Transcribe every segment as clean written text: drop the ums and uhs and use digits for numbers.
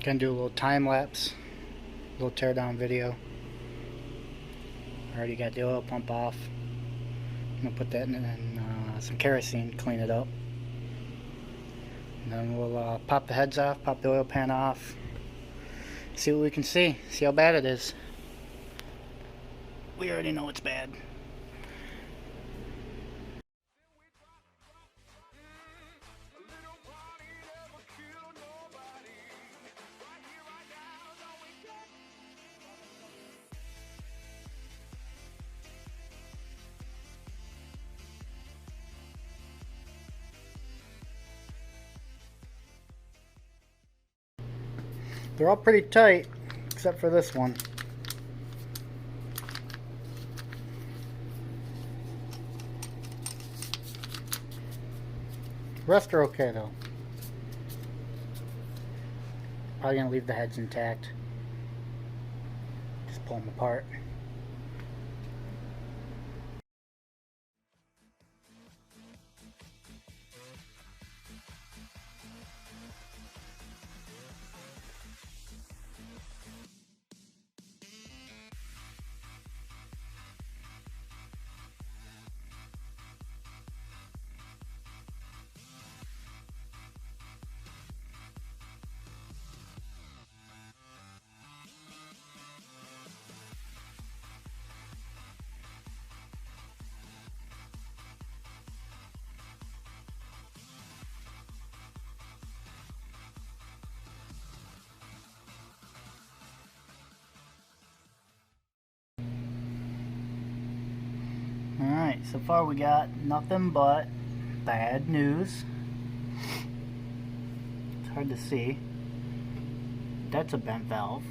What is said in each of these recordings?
Gonna do a little time lapse, a little teardown video. Already got the oil pump off. I'm gonna put that in some kerosene, clean it up. And then we'll pop the heads off, pop the oil pan off, see what we can see how bad it is. We already know it's bad. They're all pretty tight, except for this one. The rest are okay though. Probably gonna leave the heads intact. Just pull them apart. Alright, so far we got nothing but bad news. It's hard to see. That's a bent valve.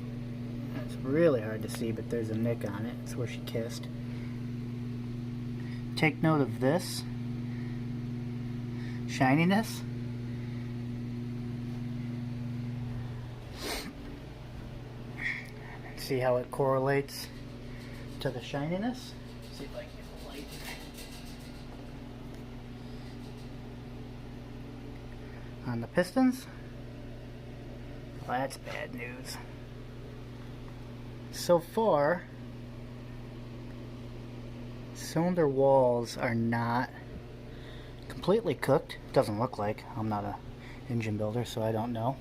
It's really hard to see, but there's a nick on it. It's where she kissed. Take note of this shininess. And see how it correlates to the shininess. See if I can get the light. On the pistons. Well, that's bad news. So far, cylinder walls are not completely cooked. Doesn't look like. I'm not an engine builder, so I don't know.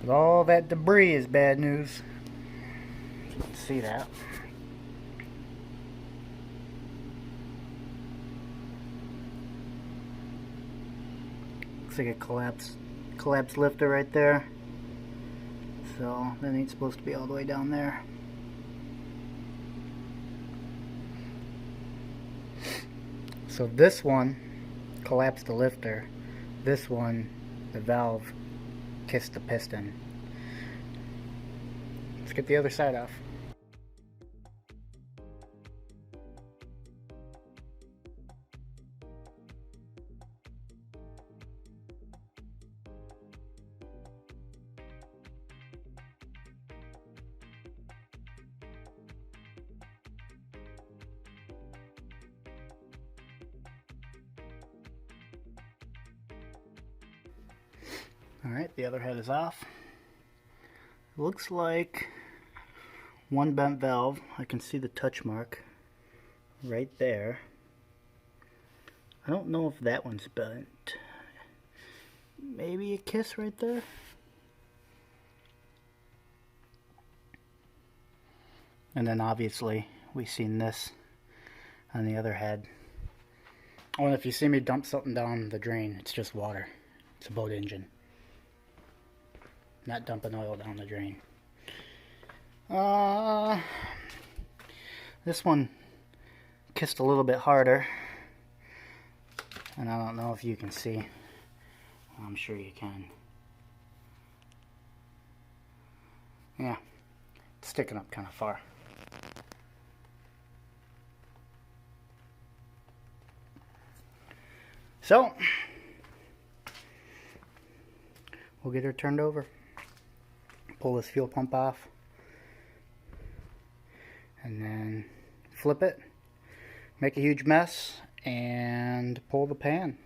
But all that debris is bad news. You can see that. Looks like a collapsed lifter right there. So that ain't supposed to be all the way down there. So this one collapsed the lifter. This one, the valve, kissed the piston. Let's get the other side off. Alright, the other head is off. Looks like one bent valve. I can see the touch mark right there. I don't know if that one's bent. Maybe a kiss right there. And then obviously we've seen this on the other head. Oh, and if you see me dump something down the drain, it's just water. It's a boat engine. Not dumping oil down the drain. This one kissed a little bit harder. And I don't know if you can see. I'm sure you can. Yeah, it's sticking up kind of far. So, we'll get her turned over. Pull this fuel pump off. And then flip it. Make a huge mess. And pull the pan.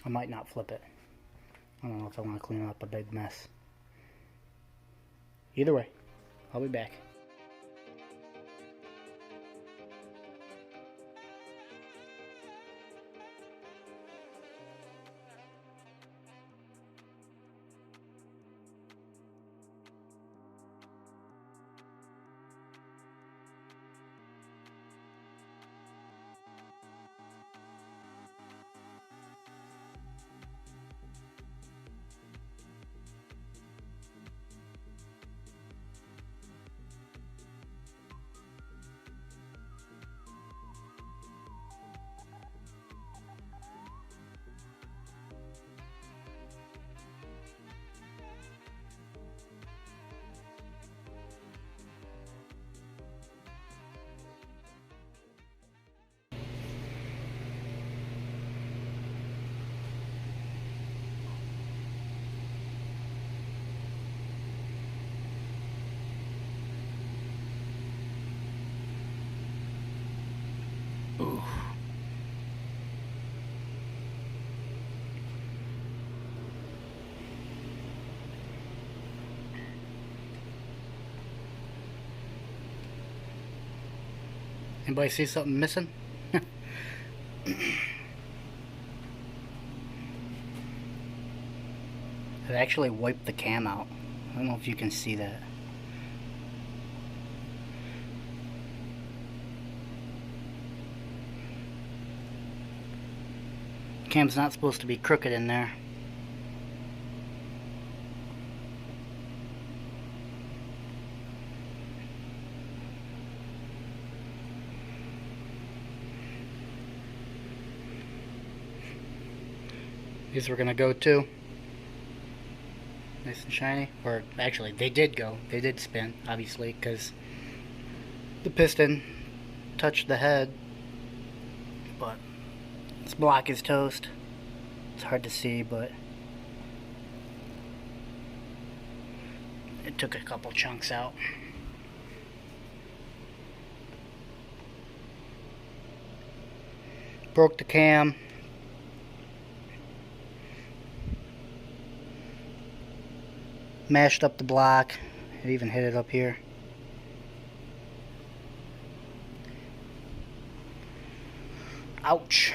I might not flip it. I don't know if I want to clean up a big mess. Either way, I'll be back. Ooh. Anybody see something missing? It actually wiped the cam out. I don't know if you can see that. Cam's not supposed to be crooked in there. These were gonna go too. Nice and shiny. Or actually, they did go. They did spin, obviously, because the piston touched the head. But this block is toast. It's hard to see, but it took a couple chunks out. Broke the cam. Mashed up the block. It even hit it up here. Ouch.